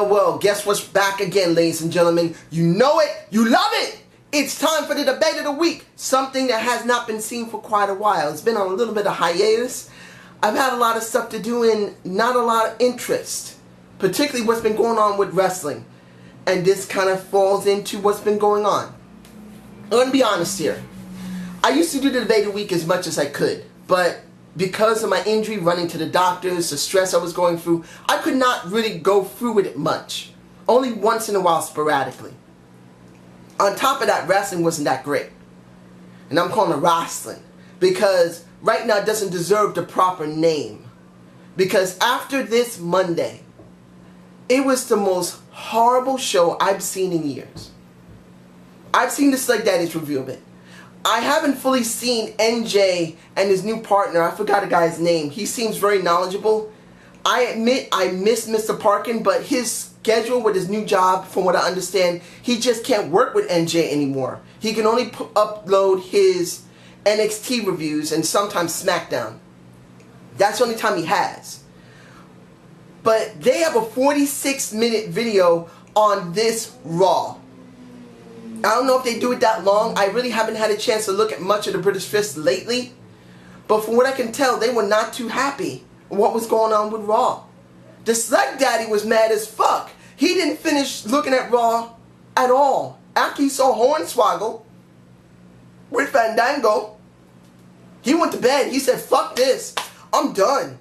Well, guess what's back again, ladies and gentlemen? You know it, you love it! It's time for the debate of the week, something that has not been seen for quite a while. It's been on a little bit of hiatus. I've had a lot of stuff to do and not a lot of interest, particularly what's been going on with wrestling. And this kind of falls into what's been going on. I'm going to be honest here. I used to do the debate of the week as much as I could, but because of my injury, running to the doctors, the stress I was going through, I could not really go through with it much. Only once in a while, sporadically. On top of that, wrestling wasn't that great. And I'm calling it wrestling because right now it doesn't deserve the proper name. Because after this Monday, it was the most horrible show I've seen in years. I've seen the Slug Daddies review of it. I haven't fully seen NJ and his new partner. I forgot a guy's name. He seems very knowledgeable. I admit I miss Mr. Parkin, but his schedule with his new job, from what I understand, he just can't work with NJ anymore. He can only upload his NXT reviews and sometimes SmackDown. That's the only time he has. But they have a 46-minute video on this Raw. I don't know if they do it that long. I really haven't had a chance to look at much of the British Fist lately. But from what I can tell, they were not too happy with what was going on with Raw. The Slug Daddy was mad as fuck. He didn't finish looking at Raw at all. After he saw Hornswoggle with Fandango, he went to bed. He said, fuck this. I'm done.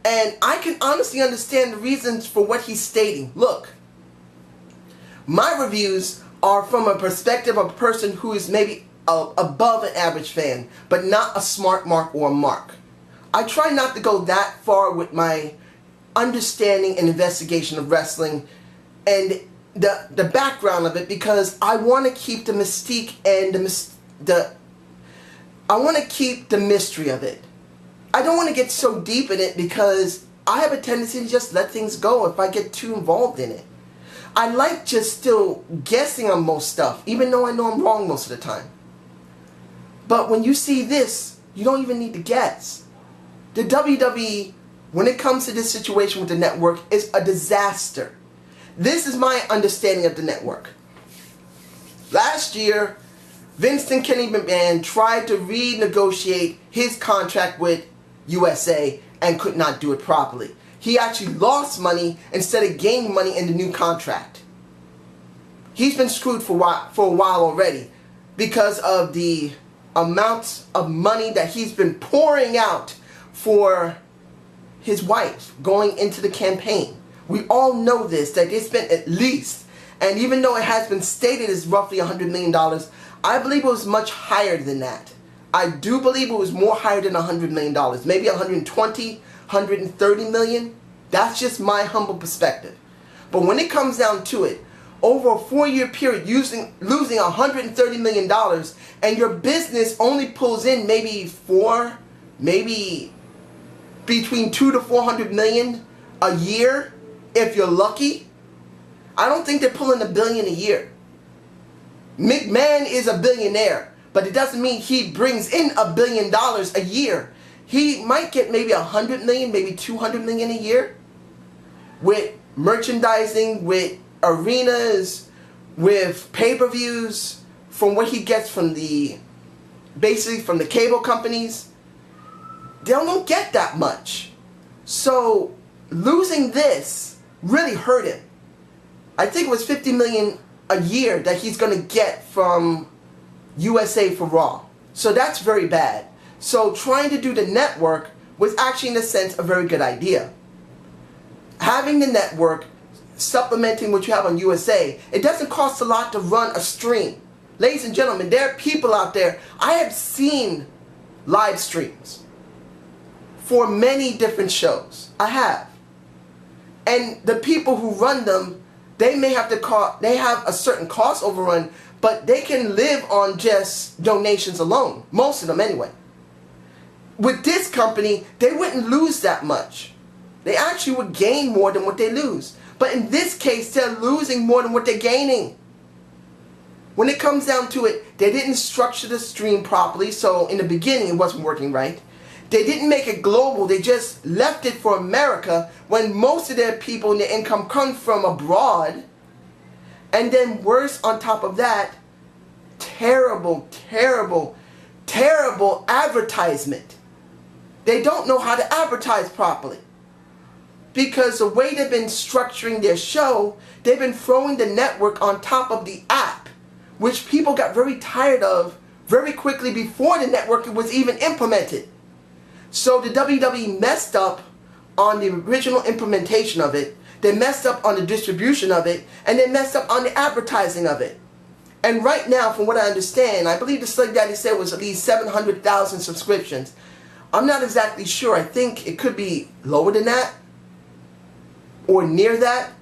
And I can honestly understand the reasons for what he's stating. Look, my reviews are from a perspective of a person who is maybe above an average fan, but not a smart mark or a mark. I try not to go that far with my understanding and investigation of wrestling and the background of it, because I want to keep the mystique and I want to keep the mystery of it. I don't want to get so deep in it because I have a tendency to just let things go if I get too involved in it. I like just still guessing on most stuff, even though I know I'm wrong most of the time. But when you see this, you don't even need to guess. The WWE, when it comes to this situation with the network, is a disaster. This is my understanding of the network. Last year, Vince and Kenny McMahon tried to renegotiate his contract with USA and could not do it properly. He actually lost money instead of gaining money in the new contract. He's been screwed for a while already because of the amounts of money that he's been pouring out for his wife going into the campaign. We all know this, that they spent at least, and even though it has been stated as roughly $100 million, I believe it was much higher than that. I do believe it was more higher than $100 million, maybe 120, 130 million. That's just my humble perspective. But when it comes down to it, over a 4-year period, losing $130 million, and your business only pulls in maybe between 200 to 400 million a year, if you're lucky. I don't think they're pulling $1 billion a year. McMahon is a billionaire, but it doesn't mean he brings in $1 billion a year. He might get maybe 100 million, maybe 200 million a year with merchandising, with arenas, with pay-per-views, from what he gets from basically from the cable companies. They don't get that much. So losing this really hurt him. I think it was 50 million a year that he's going to get from USA for Raw. So that's very bad. So trying to do the network was actually, in a sense, a very good idea. Having the network, supplementing what you have on USA, it doesn't cost a lot to run a stream. Ladies and gentlemen, there are people out there, I have seen live streams for many different shows. I have. And the people who run them, they may have they have a certain cost overrun, but they can live on just donations alone. Most of them anyway. With this company, they wouldn't lose that much. They actually would gain more than what they lose. But in this case, they're losing more than what they're gaining. When it comes down to it, they didn't structure the stream properly, so in the beginning it wasn't working right. They didn't make it global, they just left it for America when most of their people and their income comes from abroad. And then worse on top of that, terrible, terrible, terrible advertisement. They don't know how to advertise properly. Because the way they've been structuring their show, they've been throwing the network on top of the app, which people got very tired of very quickly before the network was even implemented. So the WWE messed up on the original implementation of it, they messed up on the distribution of it, and they messed up on the advertising of it. And right now, from what I understand, I believe the Slick Daddy said it was at least 700,000 subscriptions. I'm not exactly sure. I think it could be lower than that, or near that.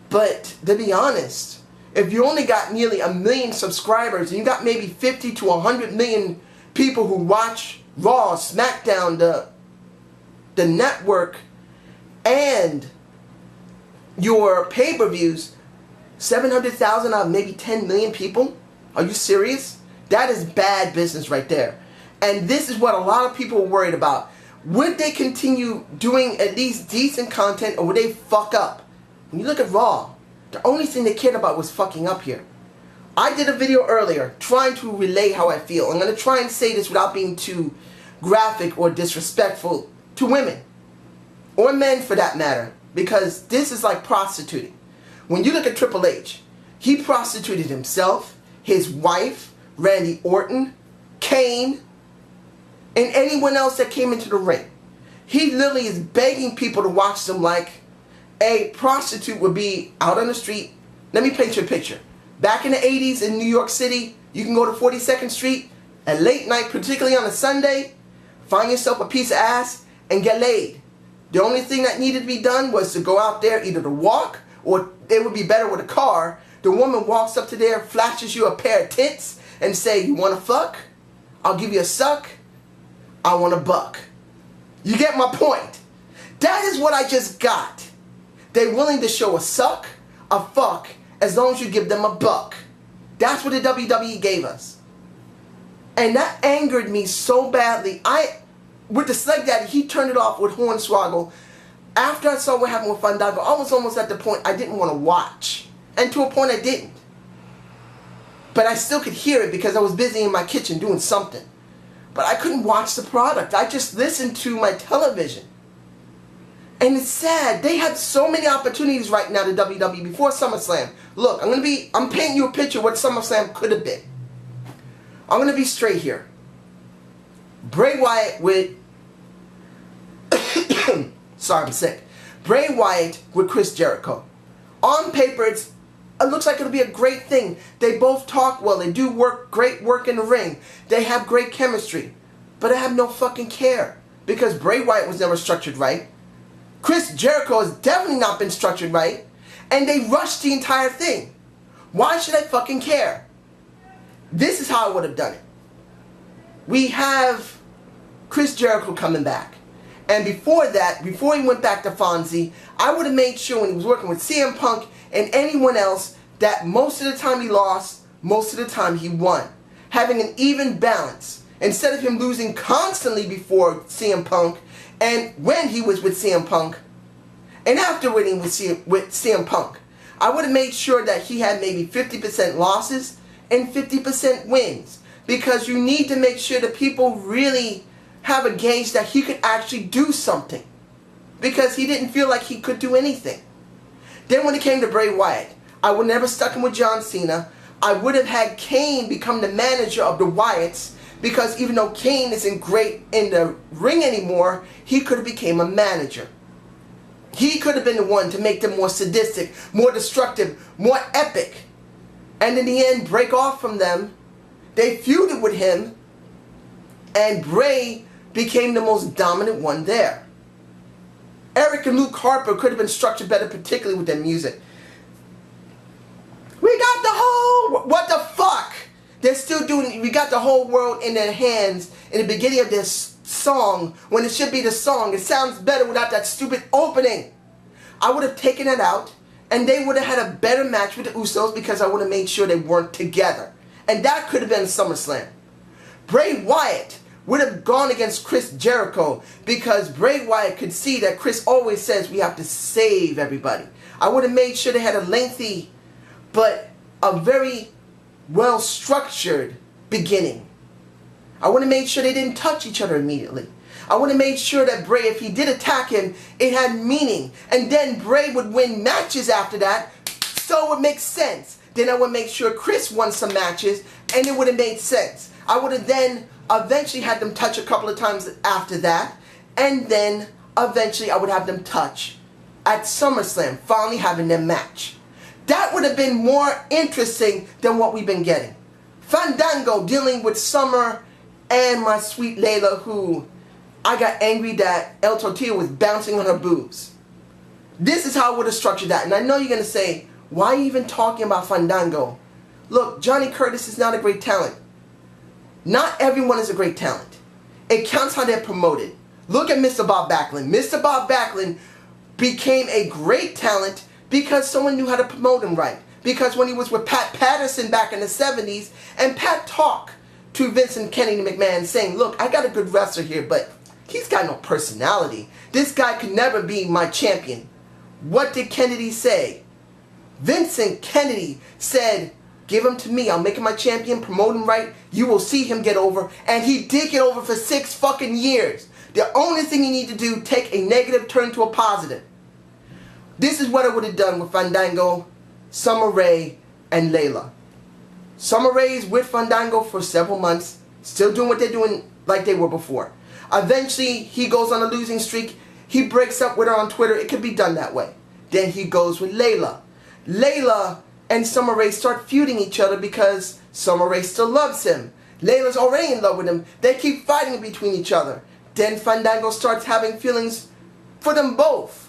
But to be honest, if you only got nearly 1 million subscribers, and you got maybe 50 to 100 million people who watch Raw, SmackDown, the network, and your pay-per-views, 700,000 out of maybe 10 million people? Are you serious? That is bad business right there. And this is what a lot of people are worried about. Would they continue doing at least decent content, or would they fuck up? When you look at Raw, the only thing they cared about was fucking up here. I did a video earlier trying to relay how I feel. I'm going to try and say this without being too graphic or disrespectful to women. Or men for that matter. Because this is like prostituting. When you look at Triple H, he prostituted himself, his wife, Randy Orton, Kane, and anyone else that came into the ring. He literally is begging people to watch them like a prostitute would be out on the street. Let me paint you a picture. Back in the 80s in New York City, you can go to 42nd Street at late night, particularly on a Sunday, find yourself a piece of ass and get laid. The only thing that needed to be done was to go out there either to walk, or it would be better with a car. The woman walks up to there, flashes you a pair of tits and say, "You want to fuck? I'll give you a suck. I want a buck." You get my point? That is what I just got. They're willing to show a suck, a fuck, as long as you give them a buck. That's what the WWE gave us. And that angered me so badly. With the Slick Daddy, he turned it off with Hornswoggle. After I saw what happened with Fandango, I was almost at the point I didn't want to watch. And to a point I didn't. But I still could hear it because I was busy in my kitchen doing something. But I couldn't watch the product. I just listened to my television. And it's sad. They had so many opportunities right now, the WWE, before SummerSlam. Look, I'm painting you a picture of what SummerSlam could have been. I'm going to be straight here. Bray Wyatt with... Sorry, I'm sick. Bray Wyatt with Chris Jericho. On paper, it looks like it'll be a great thing. They both talk well. They do great work in the ring. They have great chemistry. But I have no fucking care. Because Bray Wyatt was never structured right. Chris Jericho has definitely not been structured right. And they rushed the entire thing. Why should I fucking care? This is how I would have done it. We have Chris Jericho coming back. And before that, before he went back to Fonzie, I would have made sure when he was working with CM Punk and anyone else that most of the time he lost, most of the time he won. Having an even balance. Instead of him losing constantly before CM Punk, and when he was with CM Punk, and after winning with CM Punk, I would have made sure that he had maybe 50% losses and 50% wins. Because you need to make sure that people really have a gauge that he could actually do something. Because he didn't feel like he could do anything. Then when it came to Bray Wyatt, I would never stuck him with John Cena. I would have had Kane become the manager of the Wyatts. Because even though Kane isn't great in the ring anymore, he could have became a manager. He could have been the one to make them more sadistic, more destructive, more epic. And in the end, break off from them. They feuded with him. And Bray became the most dominant one there. Eric and Luke Harper could have been structured better, particularly with their music. We got the whole... What the fuck? They're still doing... We got the whole world in their hands in the beginning of this song when it should be the song. It sounds better without that stupid opening. I would have taken it out, and they would have had a better match with the Usos because I would have made sure they weren't together. And that could have been SummerSlam. Bray Wyatt would have gone against Chris Jericho because Bray Wyatt could see that Chris always says we have to save everybody. I would have made sure they had a lengthy but a very well structured beginning. I would have made sure they didn't touch each other immediately. I would have made sure that Bray, if he did attack him, it had meaning. And then Bray would win matches after that, so it would make sense. Then I would make sure Chris won some matches, and it would have made sense. I would have then eventually had them touch a couple of times after that, and then eventually I would have them touch at SummerSlam, finally having their match. That would have been more interesting than what we've been getting. Fandango dealing with Summer and my sweet Layla, who I got angry that El Tortilla was bouncing on her boobs. This is how I would have structured that. And I know you're going to say, why are you even talking about Fandango? Look, Johnny Curtis is not a great talent. Not everyone is a great talent. It counts how they're promoted. Look at Mr. Bob Backlund. Mr. Bob Backlund became a great talent because someone knew how to promote him right. Because when he was with Pat Patterson back in the 70s, and Pat talked to Vincent Kennedy McMahon saying, look, I got a good wrestler here, but he's got no personality. This guy could never be my champion. What did Kennedy say? Vincent Kennedy said, give him to me. I'll make him my champion, promote him right. You will see him get over. And he did get over for 6 fucking years. The only thing you need to do, take a negative turn to a positive. This is what I would have done with Fandango, Summer Rae, and Layla. Summer Rae's with Fandango for several months, still doing what they're doing like they were before. Eventually, he goes on a losing streak. He breaks up with her on Twitter. It could be done that way. Then he goes with Layla. Layla and Summer Rae start feuding each other because Summer Rae still loves him. Layla's already in love with him. They keep fighting between each other. Then Fandango starts having feelings for them both.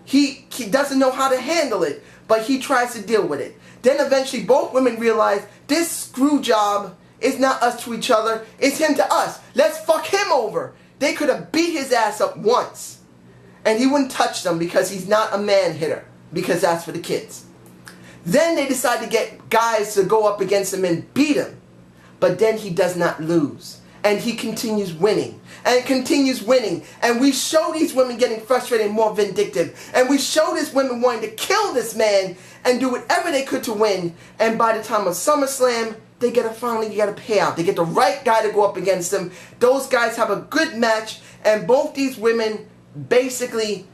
He doesn't know how to handle it, but he tries to deal with it. Then eventually both women realize this screw job is not us to each other, it's him to us. Let's fuck him over. They could have beat his ass up once, and he wouldn't touch them because he's not a man hitter, because that's for the kids. Then they decide to get guys to go up against him and beat him. But then he does not lose. And he continues winning. And continues winning. And we show these women getting frustrated and more vindictive. And we show these women wanting to kill this man and do whatever they could to win. And by the time of SummerSlam, they finally get a payout. They get the right guy to go up against them. Those guys have a good match. And both these women basically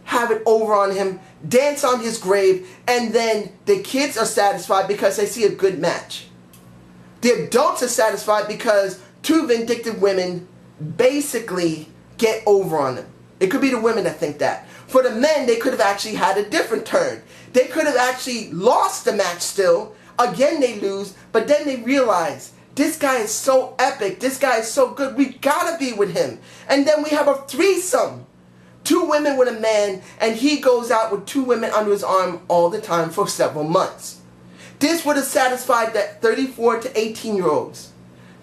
have it over on him, dance on his grave, and then the kids are satisfied because they see a good match. The adults are satisfied because 2 vindictive women basically get over on them. It could be the women that think that. For the men, they could have actually had a different turn. They could have actually lost the match still. Again, they lose, but then they realize, this guy is so epic, this guy is so good, we gotta be with him. And then we have a threesome. 2 women with a man, and he goes out with 2 women under his arm all the time for several months. This would have satisfied that 34 to 18-year-olds.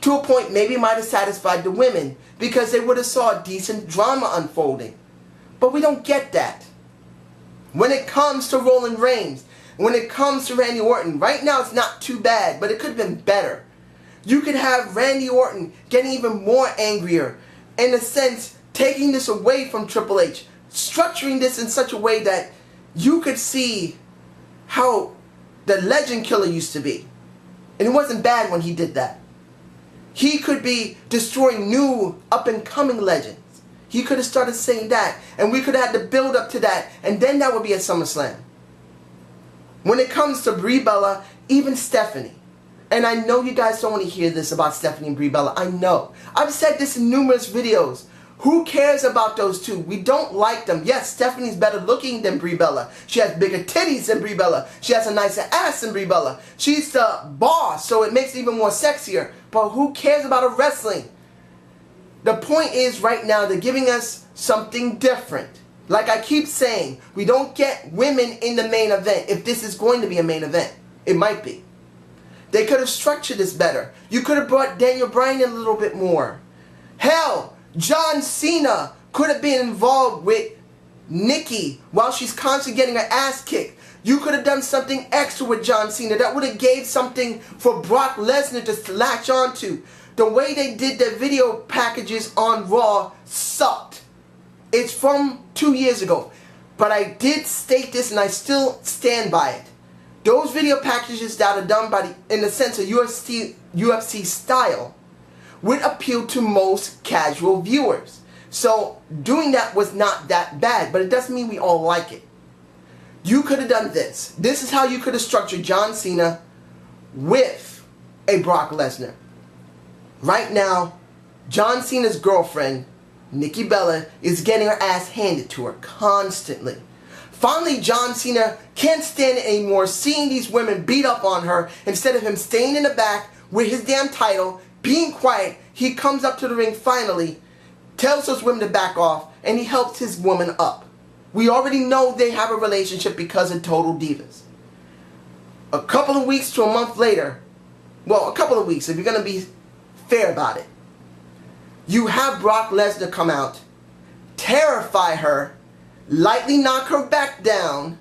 To a point, maybe it might have satisfied the women because they would have saw decent drama unfolding. But we don't get that. When it comes to Roman Reigns, when it comes to Randy Orton, right now it's not too bad, but it could have been better. You could have Randy Orton getting even more angrier, in a sense, taking this away from Triple H, structuring this in such a way that you could see how the legend killer used to be. And it wasn't bad when he did that. He could be destroying new up-and-coming legends. He could have started saying that, and we could have had to build up to that, and then that would be a SummerSlam. When it comes to Brie Bella, even Stephanie, and I know you guys don't want to hear this about Stephanie and Brie Bella, I know. I've said this in numerous videos. Who cares about those 2? We don't like them. Yes, Stephanie's better looking than Brie Bella. She has bigger titties than Brie Bella. She has a nicer ass than Brie Bella. She's the boss, so it makes it even more sexier. But who cares about her wrestling? The point is, right now, they're giving us something different. Like I keep saying, we don't get women in the main event if this is going to be a main event. It might be. They could have structured this better. You could have brought Daniel Bryan in a little bit more. Hell, John Cena could have been involved with Nikki while she's constantly getting her ass kicked. You could have done something extra with John Cena that would have gave something for Brock Lesnar to latch onto. The way they did their video packages on Raw sucked. It's from 2 years ago. But I did state this and I still stand by it. Those video packages that are done by in the sense of UFC style would appeal to most casual viewers. So doing that was not that bad, but it doesn't mean we all like it. You could have done this. This is how you could have structured John Cena with a Brock Lesnar. Right now, John Cena's girlfriend, Nikki Bella, is getting her ass handed to her constantly. Finally, John Cena can't stand it anymore seeing these women beat up on her. Instead of him staying in the back with his damn title, being quiet, he comes up to the ring finally, tells those women to back off, and he helps his woman up. We already know they have a relationship because of Total Divas. A couple of weeks to a month later, well, a couple of weeks if you're going to be fair about it, you have Brock Lesnar come out, terrify her, lightly knock her back down,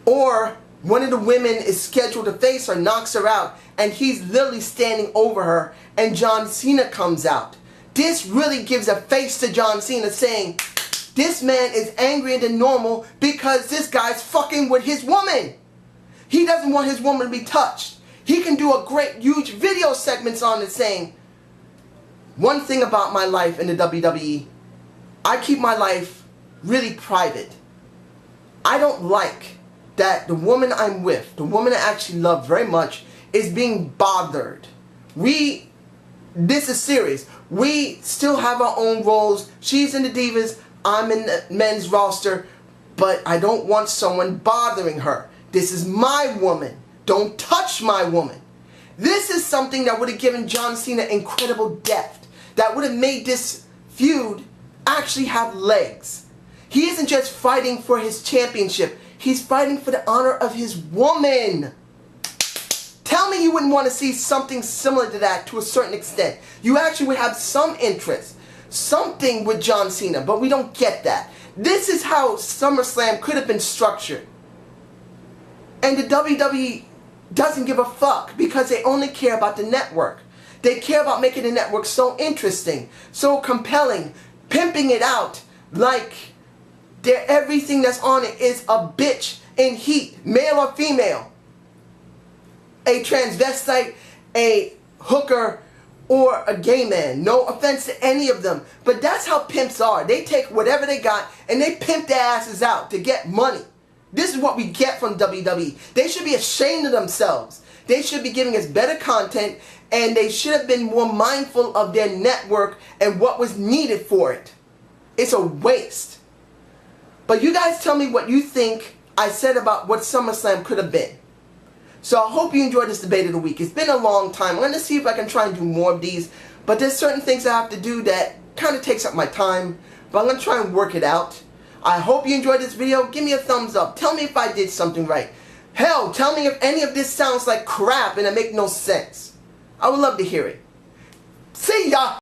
or one of the women is scheduled to face her, knocks her out, and he's literally standing over her, and John Cena comes out. This really gives a face to John Cena, saying, this man is angrier than normal because this guy's fucking with his woman. He doesn't want his woman to be touched. He can do a great, huge video segments on it saying, one thing about my life in the WWE, I keep my life really private. I don't like that the woman I'm with, the woman I actually love very much, is being bothered. This is serious. We still have our own roles. She's in the Divas, I'm in the men's roster, but I don't want someone bothering her. This is my woman. Don't touch my woman. This is something that would have given John Cena incredible depth, that would have made this feud actually have legs. He isn't just fighting for his championship. He's fighting for the honor of his woman. Tell me you wouldn't want to see something similar to that to a certain extent. You actually would have some interest. Something with John Cena, but we don't get that. This is how SummerSlam could have been structured. And the WWE doesn't give a fuck because they only care about the network. They care about making the network so interesting, so compelling, pimping it out like everything that's on it is a bitch in heat, male or female, a transvestite, a hooker, or a gay man. No offense to any of them, but that's how pimps are. They take whatever they got and they pimp their asses out to get money. This is what we get from WWE. They should be ashamed of themselves. They should be giving us better content, and they should have been more mindful of their network and what was needed for it. It's a waste. But you guys tell me what you think I said about what SummerSlam could have been. So I hope you enjoyed this debate of the week. It's been a long time. I'm going to see if I can try and do more of these. But there's certain things I have to do that kind of takes up my time. But I'm going to try and work it out. I hope you enjoyed this video. Give me a thumbs up. Tell me if I did something right. Hell, tell me if any of this sounds like crap and it makes no sense. I would love to hear it. See ya!